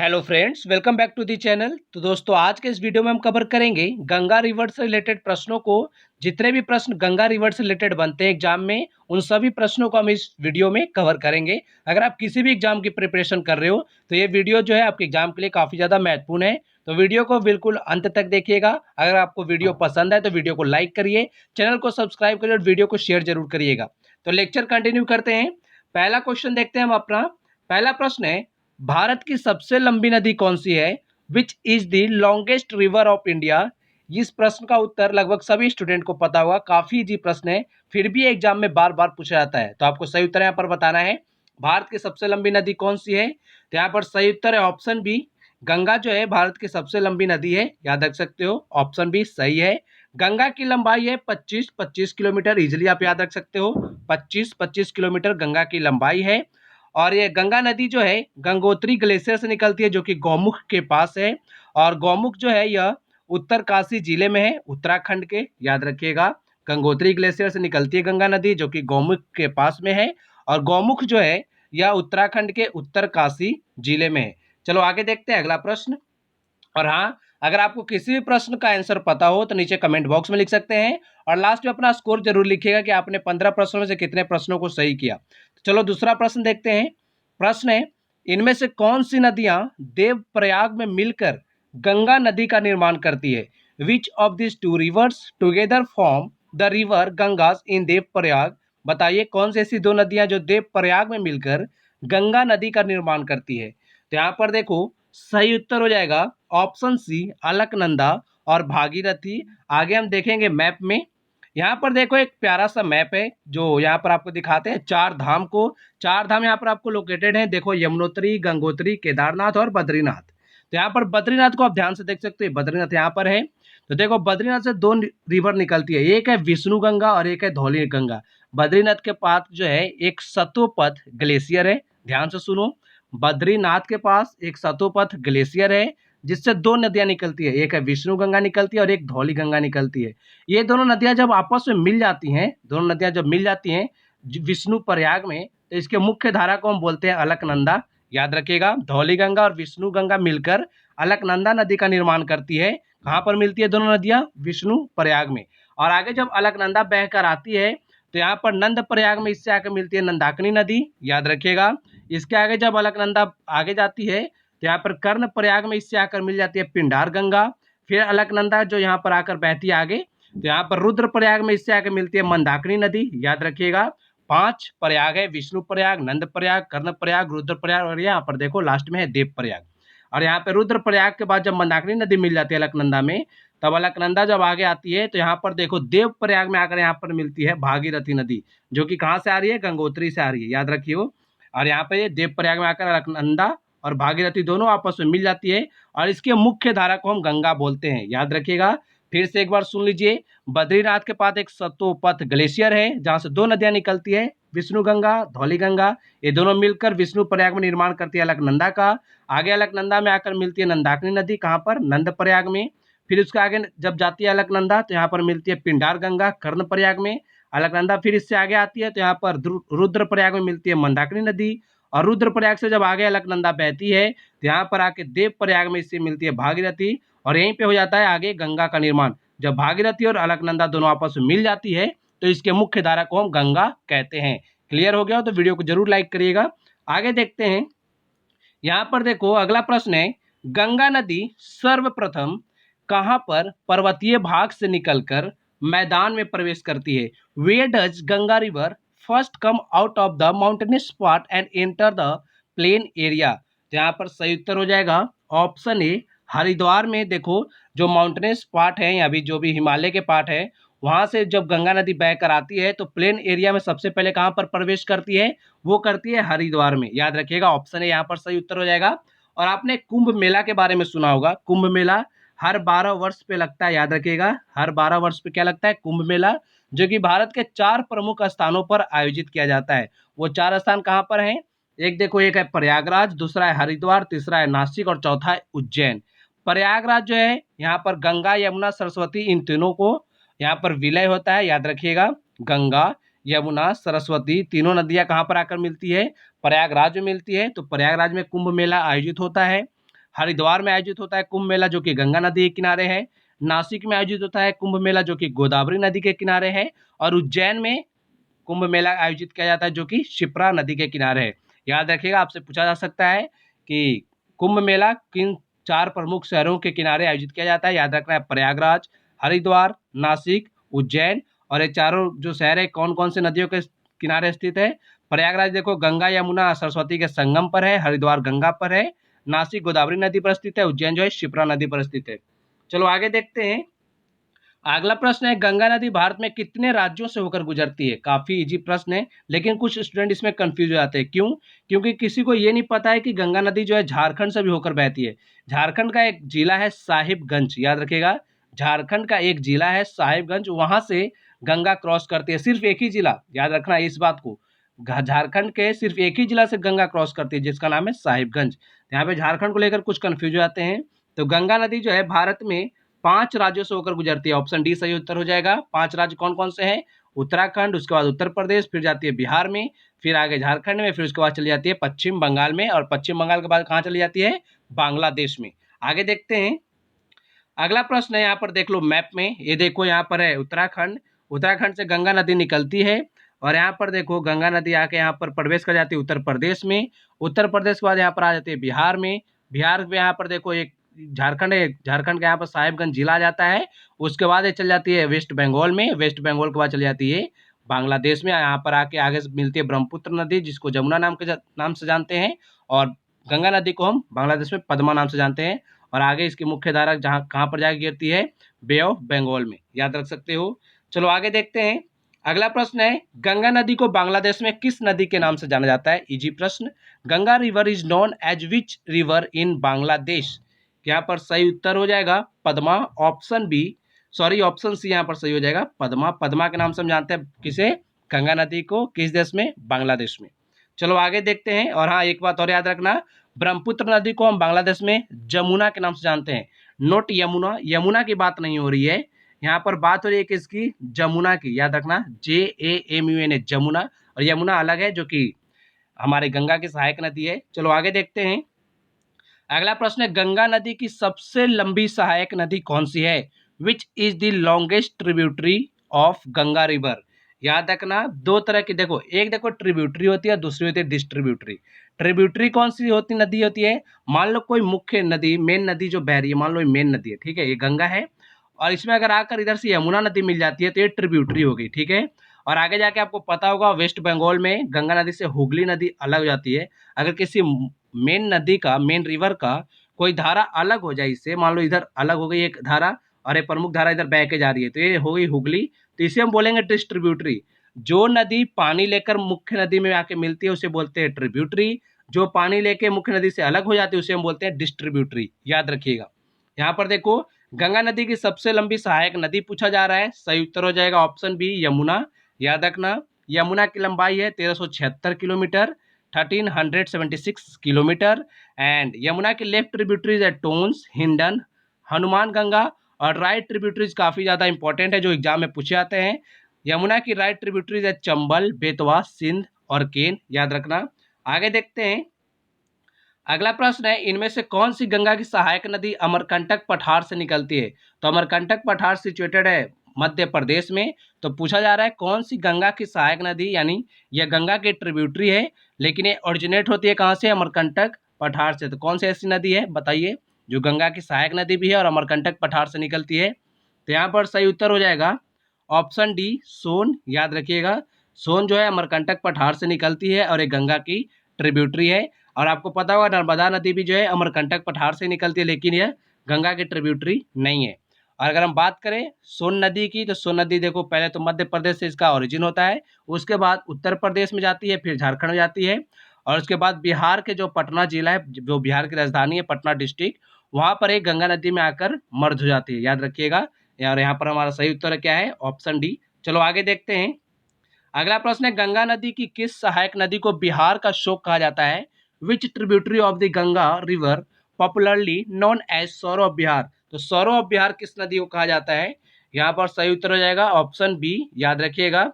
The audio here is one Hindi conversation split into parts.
Hello friends, welcome back to the channel. तो दोस्तों, आज के इस वीडियो में हम कवर करेंगे गंगा रिवर से रिलेटेड प्रश्नों को। जितने भी प्रश्न गंगा रिवर से रिलेटेड बनते हैं एग्जाम में, उन सभी प्रश्नों को हम इस वीडियो में कवर करेंगे। अगर आप किसी भी एग्जाम की प्रिपरेशन कर रहे हो तो ये वीडियो जो है आपके एग्जाम के लिए काफ़ी ज़्यादा महत्वपूर्ण है। तो वीडियो को बिल्कुल अंत तक देखिएगा। अगर आपको वीडियो पसंद है तो वीडियो को लाइक करिए, चैनल को सब्सक्राइब करिए और वीडियो को शेयर जरूर करिएगा। तो लेक्चर कंटिन्यू करते हैं। पहला क्वेश्चन देखते हैं हम अपना। पहला प्रश्न है, भारत की सबसे लंबी नदी कौन सी है? Which is the longest river of India? इस प्रश्न का उत्तर लगभग सभी स्टूडेंट को पता होगा, काफी इजी प्रश्न है, फिर भी एग्जाम में बार बार पूछा जाता है। तो आपको सही उत्तर यहाँ पर बताना है, भारत की सबसे लंबी नदी कौन सी है। तो यहाँ पर सही उत्तर है ऑप्शन बी, गंगा जो है भारत की सबसे लंबी नदी है, याद रख सकते हो। ऑप्शन बी सही है। गंगा की लंबाई है 25 किलोमीटर, इजिली आप याद रख सकते हो। 25 किलोमीटर गंगा की लंबाई है। और ये गंगा नदी जो है गंगोत्री ग्लेशियर से निकलती है, जो कि गौमुख के पास है। और गौमुख जो है यह उत्तरकाशी जिले में है, उत्तराखंड के, याद रखिएगा। गंगोत्री ग्लेशियर से निकलती है गंगा नदी, जो कि गौमुख के पास में है। और गौमुख जो है यह उत्तराखंड के उत्तरकाशी जिले में है। चलो आगे देखते हैं अगला प्रश्न। और हाँ, अगर आपको किसी भी प्रश्न का आंसर पता हो तो नीचे कमेंट बॉक्स में लिख सकते हैं। और लास्ट में अपना स्कोर जरूर लिखिएगा कि आपने 15 प्रश्नों में से कितने प्रश्नों को सही किया। तो चलो दूसरा प्रश्न देखते हैं। प्रश्न है, इनमें से कौन सी नदियां देवप्रयाग में मिलकर गंगा नदी का निर्माण करती है? Which of this two rivers together form the river Ganges in Devprayag? बताइए कौन सी ऐसी दो नदियां जो देवप्रयाग में मिलकर गंगा नदी का निर्माण करती है। तो यहाँ पर देखो, सही उत्तर हो जाएगा ऑप्शन सी, अलकनंदा और भागीरथी। आगे हम देखेंगे मैप में। यहाँ पर देखो एक प्यारा सा मैप है जो यहाँ पर आपको दिखाते हैं चार धाम को। चार धाम यहाँ पर आपको लोकेटेड हैं, देखो यमुनोत्री, गंगोत्री, केदारनाथ और बद्रीनाथ। तो यहाँ पर बद्रीनाथ को आप ध्यान से देख सकते हैं, बद्रीनाथ यहाँ पर है। तो देखो बद्रीनाथ से दो रिवर निकलती है, एक है विष्णु गंगा और एक है धौली गंगा। बद्रीनाथ के पास जो है एक सतोपथ ग्लेशियर है, ध्यान से सुनो। बद्रीनाथ के पास एक सतोपथ ग्लेशियर है जिससे दो नदियां निकलती है, एक है विष्णु गंगा निकलती है और एक धौली गंगा निकलती है। ये दोनों नदियां जब आपस में मिल जाती हैं, दोनों नदियां जब मिल जाती हैं विष्णु प्रयाग में, तो इसके मुख्य धारा को हम बोलते हैं अलकनंदा, याद रखिएगा। धौली गंगा और विष्णु गंगा मिलकर अलकनंदा नदी का निर्माण करती है। कहाँ पर मिलती है दोनों नदियां? विष्णु प्रयाग में। और आगे जब अलकनंदा बहकर आती है तो यहाँ पर नंद प्रयाग में इससे आकर मिलती है नंदाकिनी नदी, याद रखिएगा। इसके आगे जब अलकनंदा आगे जाती है तो यहाँ पर कर्ण प्रयाग में इससे आकर मिल जाती है पिंडार गंगा। फिर अलकनंदा जो यहाँ पर आकर बहती है आगे, तो यहाँ पर रुद्र प्रयाग में इससे आकर मिलती है मंदाकिनी नदी, याद रखिएगा। 5 प्रयाग है, विष्णु प्रयाग, नंद प्रयाग, कर्ण प्रयाग, रुद्र प्रयाग और यहाँ पर देखो लास्ट में है देव प्रयाग। और यहाँ पे रुद्र प्रयाग के बाद जब मंदाकिनी नदी मिल जाती है अलकनंदा में, तब अलकनंदा जब आगे आती है तो यहाँ पर देखो देव प्रयाग में आकर यहाँ पर मिलती है भागीरथी नदी, जो कि कहाँ से आ रही है? गंगोत्री से आ रही है, याद रखियो। और यहाँ पे देव प्रयाग में आकर अलकनंदा और भागीरथी दोनों आपस में मिल जाती है और इसके मुख्य धारा को हम गंगा बोलते हैं, याद रखिएगा। फिर से एक बार सुन लीजिए, बद्रीनाथ के पास एक सतोपथ ग्लेशियर है जहाँ से दो नदियां निकलती है, विष्णु गंगा, धौली गंगा। ये दोनों मिलकर विष्णु प्रयाग में निर्माण करती है अलकनंदा का। आगे अलकनंदा में आकर मिलती है नंदाकिनी नदी, कहाँ पर? नंद प्रयाग में। फिर उसके आगे जब जाती है अलकनंदा तो यहाँ पर मिलती है पिंडार गंगा, कर्ण प्रयाग में। अलकनंदा फिर इससे आगे आती है तो यहाँ पर रुद्र प्रयाग में मिलती है मंदाकिनी नदी। और रुद्र प्रयाग से जब आगे अलकनंदा बहती है तो यहाँ पर आके देव प्रयाग में इससे मिलती है भागीरथी और यहीं पे हो जाता है आगे गंगा का निर्माण। जब भागीरथी और अलकनंदा दोनों आपस में मिल जाती है तो इसके मुख्य धारा को हम गंगा कहते हैं। क्लियर हो गया हो तो वीडियो को जरूर लाइक करिएगा। आगे देखते हैं। यहाँ पर देखो अगला प्रश्न है, गंगा नदी सर्वप्रथम कहाँ पर पर्वतीय भाग से निकलकर मैदान में प्रवेश करती है? Where does Ganga river first come out of the mountainous spot and enter the plain area? तो यहाँ पर सही उत्तर हो जाएगा ऑप्शन ए, हरिद्वार में। देखो जो माउंटेनियस पार्ट है, अभी जो भी हिमालय के पार्ट है, वहां से जब गंगा नदी बहकर आती है तो प्लेन एरिया में सबसे पहले कहाँ पर प्रवेश करती है? वो करती है हरिद्वार में, याद रखिएगा। ऑप्शन ए यहाँ पर सही उत्तर हो जाएगा। और आपने कुंभ मेला के बारे में सुना होगा, कुंभ मेला हर 12 वर्ष पे लगता है, याद रखिएगा। हर 12 वर्ष पे क्या लगता है? कुंभ मेला, जो कि भारत के 4 प्रमुख स्थानों पर आयोजित किया जाता है। वो 4 स्थान कहाँ पर हैं? एक देखो, एक है प्रयागराज, दूसरा है हरिद्वार, तीसरा है नासिक और चौथा है उज्जैन। प्रयागराज जो है यहाँ पर गंगा, यमुना, सरस्वती, इन तीनों को यहाँ पर विलय होता है, याद रखिएगा। गंगा, यमुना, सरस्वती तीनों नदियां कहाँ पर आकर मिलती है? प्रयागराज में मिलती है। तो प्रयागराज में कुंभ मेला आयोजित होता है। हरिद्वार में आयोजित होता है कुंभ मेला जो कि गंगा नदी के किनारे है। नासिक में आयोजित होता है कुंभ मेला जो कि गोदावरी नदी के किनारे है। और उज्जैन में कुंभ मेला आयोजित किया जाता है जो कि शिप्रा नदी के किनारे है। याद रखिएगा, आपसे पूछा जा सकता है कि कुंभ मेला किन 4 प्रमुख शहरों के किनारे आयोजित किया जाता है। याद रखना है, प्रयागराज, हरिद्वार, नासिक, उज्जैन। और ये चारों जो शहर है कौन कौन से नदियों के किनारे स्थित है। प्रयागराज देखो गंगा यमुना सरस्वती के संगम पर है। हरिद्वार गंगा पर है। नासिक गोदावरी नदी पर स्थित है। उज्जैन जो है शिप्रा नदी पर स्थित है। चलो आगे देखते हैं। अगला प्रश्न है, गंगा नदी भारत में कितने राज्यों से होकर गुजरती है। काफी इजी प्रश्न है, लेकिन कुछ स्टूडेंट इसमें कंफ्यूज हो जाते हैं। क्यों? क्योंकि किसी को ये नहीं पता है कि गंगा नदी जो है झारखंड से भी होकर बहती है। झारखंड का एक जिला है साहिबगंज, याद रखिएगा, झारखंड का एक जिला है साहिबगंज, वहां से गंगा क्रॉस करती है। सिर्फ एक ही जिला, याद रखना है इस बात को, झारखंड के सिर्फ एक ही जिला से गंगा क्रॉस करती है जिसका नाम है साहिबगंज। यहाँ पे झारखंड को लेकर कुछ कंफ्यूज हो जाते हैं। तो गंगा नदी जो है भारत में 5 राज्यों से होकर गुजरती है। ऑप्शन डी सही उत्तर हो जाएगा। 5 राज्य कौन कौन से हैं? उत्तराखंड, उसके बाद उत्तर प्रदेश, फिर जाती है बिहार में, फिर आगे झारखंड में, फिर उसके बाद चली जाती है पश्चिम बंगाल में, और पश्चिम बंगाल के बाद कहाँ चली जाती है? बांग्लादेश में। आगे देखते हैं। अगला प्रश्न है, यहाँ पर देख लो मैप में, ये देखो यहाँ पर है उत्तराखंड। उत्तराखंड से गंगा नदी निकलती है और यहाँ पर देखो गंगा नदी आके यहाँ पर प्रवेश कर जाती है उत्तर प्रदेश में। उत्तर प्रदेश के बाद यहाँ पर आ जाती है बिहार में। बिहार में यहाँ पर देखो एक झारखंड है, झारखंड के यहाँ पर साहिबगंज जिला आ जाता है। उसके बाद ये चल जाती है वेस्ट बंगाल में, वेस्ट बंगाल के बाद चली जाती है बांग्लादेश में। यहाँ पर आके आगे मिलती है ब्रह्मपुत्र नदी जिसको जमुना नाम से जानते हैं, और गंगा नदी को हम बांग्लादेश में पद्मा नाम से जानते हैं। और आगे इसकी मुख्य धारा जहाँ कहाँ पर जाके गिरती है? बे ऑफ बंगाल में, याद रख सकते हो। चलो आगे देखते हैं। अगला प्रश्न है, गंगा नदी को बांग्लादेश में किस नदी के नाम से जाना जाता है? इजी प्रश्न। Ganga river is known as which river in Bangladesh? यहाँ पर सही उत्तर हो जाएगा Padma. Option B, sorry option C यहाँ पर सही हो जाएगा पद्मा। पद्मा के नाम से हम जानते हैं किसे? गंगा नदी को। किस देश में? बांग्लादेश में। चलो आगे देखते हैं। और हाँ, एक बात और याद रखना, ब्रह्मपुत्र नदी को हम बांग्लादेश में जमुना के नाम से जानते हैं, नोट यमुना। यमुना की बात नहीं हो रही है, यहाँ पर बात हो रही है किसकी? जमुना की। याद रखना, JAMUNA, जमुना। और यमुना अलग है जो कि हमारे गंगा की सहायक नदी है। चलो आगे देखते हैं। अगला प्रश्न है, गंगा नदी की सबसे लंबी सहायक नदी कौन सी है? Which is the longest tributary of Ganga river? याद रखना, दो तरह की, देखो एक देखो ट्रिब्यूटरी होती है, दूसरी होती है डिस्ट्रीब्यूटरी। ट्रिब्यूटरी कौन सी होती नदी होती है? मान लो कोई मुख्य नदी, मेन नदी जो बह रही है, मान लो ये मेन नदी है, ठीक है, ये गंगा है, और इसमें अगर आकर इधर से यमुना नदी मिल जाती है तो ये ट्रिब्यूटरी हो गई, ठीक है। और आगे जाके आपको पता होगा वेस्ट बंगाल में गंगा नदी से हुगली नदी अलग हो जाती है। अगर किसी मेन नदी का, मेन रिवर का कोई धारा अलग हो जाए इससे, मान लो इधर अलग हो गई एक धारा और एक प्रमुख धारा इधर बह के जा रही है, तो ये हो गई हुगली, तो इसे हम बोलेंगे डिस्ट्रीब्यूटरी। जो नदी पानी लेकर मुख्य नदी में आके मिलती है उसे बोलते हैं ट्रिब्यूटरी। जो पानी लेके मुख्य नदी से अलग हो जाती है उसे हम बोलते हैं डिस्ट्रीब्यूटरी, याद रखिएगा। यहाँ पर देखो गंगा नदी की सबसे लंबी सहायक नदी पूछा जा रहा है, सही उत्तर हो जाएगा ऑप्शन बी यमुना। याद रखना, यमुना की लंबाई है 1376 किलोमीटर, 1376 किलोमीटर। एंड यमुना की लेफ्ट ट्रिब्यूटरीज है टोन्स, हिंडन, हनुमान गंगा। और राइट ट्रिब्यूटरीज काफ़ी ज़्यादा इंपॉर्टेंट है जो एग्जाम में पूछे जाते हैं। यमुना की राइट ट्रिब्यूटरीज है चंबल, बेतवा, सिंध और केन, याद रखना। आगे देखते हैं। अगला प्रश्न है, इनमें से कौन सी गंगा की सहायक नदी अमरकंटक पठार से निकलती है? तो अमरकंटक पठार सिचुएटेड है मध्य प्रदेश में। तो पूछा जा रहा है कौन सी गंगा की सहायक नदी, यानी यह गंगा की ट्रिब्यूटरी है लेकिन ये ओरिजिनेट होती है कहाँ से? अमरकंटक पठार से। तो कौन सी ऐसी नदी है बताइए जो गंगा की सहायक नदी भी है और अमरकंटक पठार से निकलती है? तो यहाँ पर सही उत्तर हो जाएगा ऑप्शन डी सोन, याद रखिएगा। सोन जो है अमरकंटक पठार से निकलती है और ये गंगा की ट्रिब्यूटरी है। और आपको पता होगा नर्मदा नदी भी जो है अमरकंटक पठार से निकलती है, लेकिन यह गंगा की ट्रिब्यूटरी नहीं है। और अगर हम बात करें सोन नदी की, तो सोन नदी देखो पहले तो मध्य प्रदेश से इसका ओरिजिन होता है, उसके बाद उत्तर प्रदेश में जाती है, फिर झारखंड में जाती है, और उसके बाद बिहार के जो पटना जिला है, जो बिहार की राजधानी है पटना डिस्ट्रिक्ट, वहाँ पर एक गंगा नदी में आकर मर्ज हो जाती है, याद रखिएगा। और यहाँ पर हमारा सही उत्तर क्या है? Option D. चलो आगे देखते हैं। अगला प्रश्न है, गंगा नदी की किस सहायक नदी को बिहार का शोक कहा जाता है? Which tributary of the Ganga river popularly known as sorrow of Bihar? तो सौरो ऑफ बिहार किस नदी को कहा जाता है? यहाँ पर सही उत्तर हो जाएगा ऑप्शन बी, याद रखिएगा।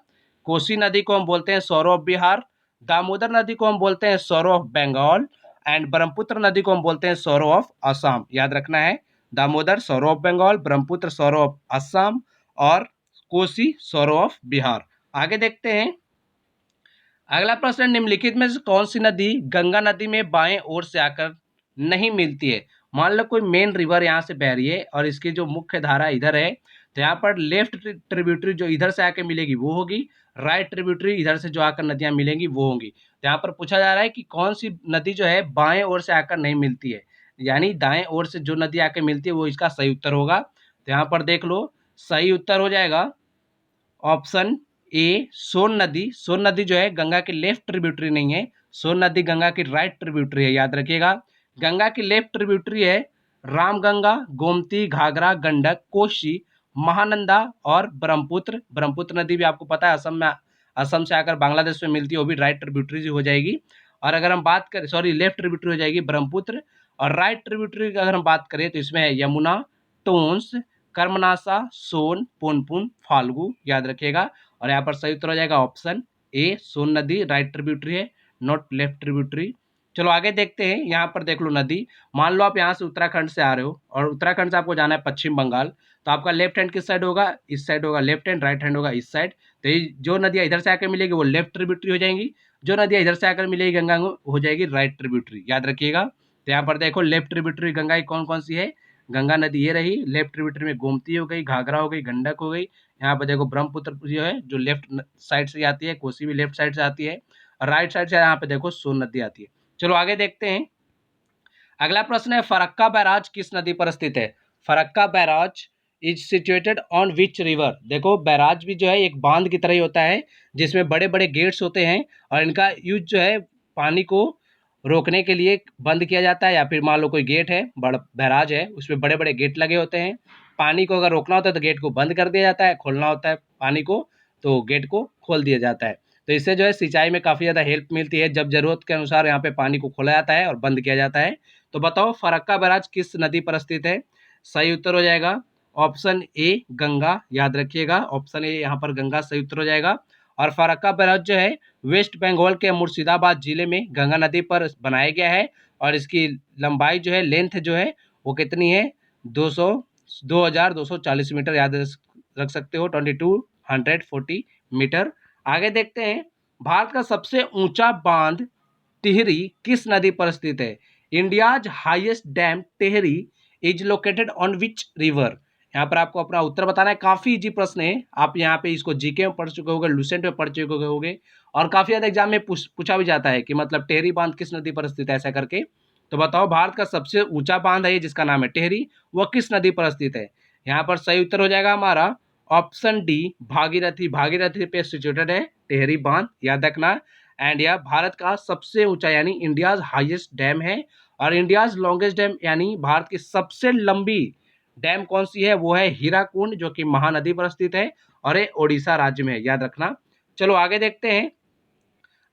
कोसी नदी को हम बोलते हैं सौरो ऑफ बिहार, दामोदर नदी को हम बोलते हैं sorrow of Bengal, and Brahmaputra नदी को हम बोलते हैं सौरो ऑफ असम, याद रखना है। Damodar sorrow of Bengal, Brahmaputra sorrow of Assam और कोसी सौरो ऑफ बिहार। आगे देखते हैं अगला प्रश्न, निम्नलिखित में से कौन सी नदी गंगा नदी में बाएं ओर से आकर नहीं मिलती है। मान लो कोई मेन रिवर यहाँ से बह रही है और इसकी जो मुख्य धारा इधर है, तो यहाँ पर लेफ्ट ट्रिब्यूटरी जो इधर से आकर मिलेगी वो होगी, राइट ट्रिब्यूटरी इधर से जो आकर नदियाँ मिलेंगी वो होंगी। तो यहाँ पर पूछा जा रहा है कि कौन सी नदी जो है बाएं ओर से आकर नहीं मिलती है, यानी दाएं ओर से जो नदी आकर मिलती है वो इसका सही उत्तर होगा। तो यहाँ पर देख लो, सही उत्तर हो जाएगा ऑप्शन ए सोन नदी। सोन नदी जो है गंगा की लेफ्ट ट्रिब्यूटरी नहीं है, सोन नदी गंगा की राइट ट्रिब्यूटरी है, याद रखिएगा। गंगा की लेफ्ट ट्रिब्यूटरी है रामगंगा, गोमती, घाघरा, गंडक, कोसी, महानंदा और ब्रह्मपुत्र। ब्रह्मपुत्र नदी भी आपको पता है असम से आकर बांग्लादेश में मिलती है, वो भी राइट ट्रिब्यूटरी हो जाएगी। और अगर हम बात करें, सॉरी, लेफ्ट ट्रिब्यूटरी हो जाएगी ब्रह्मपुत्र, और राइट ट्रिब्यूटरी की अगर हम बात करें तो इसमें है यमुना, टोंस, कर्मनासा, सोन, पुनपुन, फाल्गु, याद रखिएगा। और यहाँ पर सही उत्तर हो जाएगा ऑप्शन ए सोन नदी राइट ट्रिब्यूटरी है, नॉट लेफ्ट ट्रिब्यूटरी। चलो आगे देखते हैं, यहाँ पर देख लो नदी, मान लो आप यहाँ से उत्तराखंड से आ रहे हो और उत्तराखंड से आपको जाना है पश्चिम बंगाल, तो आपका लेफ्ट हैंड किस साइड होगा, इस साइड होगा लेफ्ट हैंड, राइट हैंड होगा इस साइड। तो ये जो नदियाँ इधर से आकर मिलेगी वो लेफ्ट ट्रिब्यूटरी हो जाएंगी, जो नदियाँ इधर से आकर मिलेगी गंगा को हो जाएगी राइट ट्रिब्यूटरी, याद रखिएगा। तो यहाँ पर देखो लेफ्ट ट्रिब्यूटरी गंगा की कौन कौन सी है, गंगा नदी ये रही, लेफ्ट ट्रिब्यूटरी में गोमती हो गई, घाघरा हो गई, गंडक हो गई, यहाँ पर देखो ब्रह्मपुत्र जो है जो लेफ्ट साइड से आती है, कोसी भी लेफ्ट साइड से आती है, और राइट साइड से यहाँ पे देखो सोन नदी आती है। चलो आगे देखते हैं, अगला प्रश्न है फरक्का बैराज किस नदी पर स्थित है। Farakka barrage is situated on which river. देखो बैराज भी जो है एक बांध की तरह ही होता है जिसमें बड़े बड़े गेट्स होते हैं और इनका यूज जो है पानी को रोकने के लिए बंद किया जाता है, या फिर मान लो कोई गेट है, बड़ा बैराज है, उसमें बड़े बड़े गेट लगे होते हैं, पानी को अगर रोकना होता है तो गेट को बंद कर दिया जाता है, खोलना होता है पानी को तो गेट को खोल दिया जाता है। तो इससे जो है सिंचाई में काफ़ी ज़्यादा हेल्प मिलती है, जब ज़रूरत के अनुसार यहाँ पे पानी को खोला जाता है और बंद किया जाता है। तो बताओ फरक्का बैराज किस नदी पर स्थित है। सही उत्तर हो जाएगा ऑप्शन ए गंगा, याद रखिएगा ऑप्शन ए यहाँ पर गंगा सही उत्तर हो जाएगा। और फरक्का बैराज जो है वेस्ट बंगाल के मुर्शिदाबाद जिले में गंगा नदी पर बनाया गया है और इसकी लंबाई जो है, लेंथ जो है वो कितनी है, 2240 मीटर, याद रख सकते हो, 2240 मीटर। आगे देखते हैं, भारत का सबसे ऊंचा बांध टिहरी किस नदी पर स्थित है। India's highest dam Tehri is located on which river. यहाँ पर आपको अपना उत्तर बताना है, काफी इजी प्रश्न है, आप यहाँ पे इसको जीके में पढ़ चुके होंगे, लुसेंट में पढ़ चुके होंगे और काफी ज्यादा एग्जाम में पूछा भी जाता है कि मतलब टिहरी बांध किस नदी पर स्थित है, ऐसा करके। तो बताओ भारत का सबसे ऊंचा बांध है जिसका नाम है टिहरी, वह किस नदी पर स्थित है। यहाँ पर सही उत्तर हो जाएगा हमारा ऑप्शन डी भागीरथी। भागीरथी पे सिचुएटेड है टिहरी बांध, याद रखना। एंड यह भारत का सबसे ऊंचा यानी इंडियाज हाईएस्ट डैम है, और इंडियाज लॉन्गेस्ट डैम यानी भारत की सबसे लंबी डैम कौन सी है, वो है हीराकुंड, जो कि महानदी पर स्थित है और ये ओडिशा राज्य में है, याद रखना। चलो आगे देखते हैं,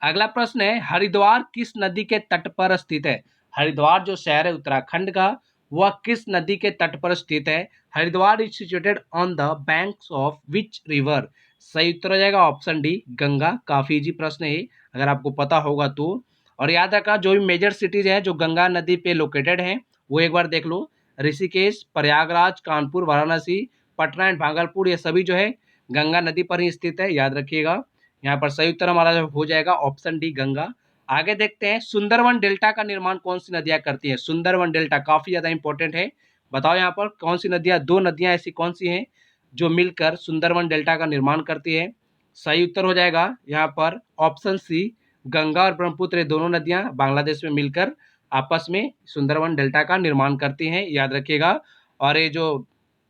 अगला प्रश्न है हरिद्वार किस नदी के तट पर स्थित है। हरिद्वार जो शहर है उत्तराखंड का, वह किस नदी के तट पर स्थित है। Haridwar is situated on the banks of which river. सही उत्तर हो जाएगा ऑप्शन डी गंगा। काफी इजी प्रश्न है अगर आपको पता होगा तो। और याद रखना जो भी मेजर सिटीज हैं जो गंगा नदी पे लोकेटेड हैं वो एक बार देख लो, ऋषिकेश, प्रयागराज, कानपुर, वाराणसी, पटना एंड भागलपुर, ये सभी जो है गंगा नदी पर ही स्थित है, याद रखिएगा। यहाँ पर सही उत्तर हमारा हो जाएगा ऑप्शन डी गंगा। आगे देखते हैं सुंदरवन डेल्टा का निर्माण कौन सी नदियां करती हैं। सुंदरवन डेल्टा काफी ज्यादा इंपॉर्टेंट है, बताओ यहाँ पर कौन सी नदियां, दो नदियां ऐसी कौन सी हैं जो मिलकर सुंदरवन डेल्टा का निर्माण करती है। सही उत्तर हो जाएगा यहाँ पर ऑप्शन सी गंगा और ब्रह्मपुत्र, ये दोनों नदियां बांग्लादेश में मिलकर आपस में सुंदरवन डेल्टा का निर्माण करती हैं, याद रखिएगा। और ये जो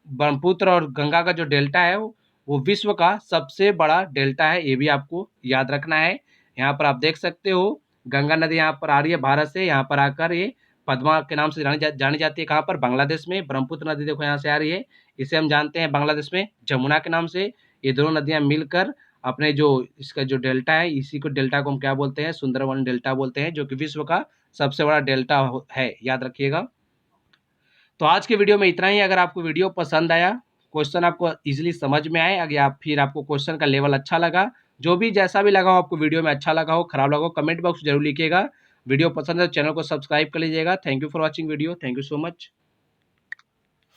ब्रह्मपुत्र और गंगा का जो डेल्टा है वो विश्व का सबसे बड़ा डेल्टा है, ये भी आपको याद रखना है। यहाँ पर आप देख सकते हो गंगा नदी यहाँ पर आ रही है भारत से, यहाँ पर आकर ये पद्मा के नाम से जानी जाती है, कहाँ पर, बांग्लादेश में। ब्रह्मपुत्र नदी देखो यहाँ से आ रही है, इसे हम जानते हैं बांग्लादेश में जमुना के नाम से। ये दोनों नदियाँ मिलकर अपने जो इसका जो डेल्टा है, इसी को डेल्टा को हम क्या बोलते हैं, सुंदरवन डेल्टा बोलते हैं, जो कि विश्व का सबसे बड़ा डेल्टा है, याद रखिएगा। तो आज के वीडियो में इतना ही। अगर आपको वीडियो पसंद आया, क्वेश्चन आपको इजीली समझ में आए, अगर आप फिर आपको क्वेश्चन का लेवल अच्छा लगा, जो भी जैसा भी लगा हो आपको वीडियो में अच्छा लगा हो, खराब लगा हो, कमेंट बॉक्स जरूर लिखिएगा। वीडियो पसंद है तो चैनल को सब्सक्राइब कर लीजिएगा। Thank you for watching video. Thank you so much.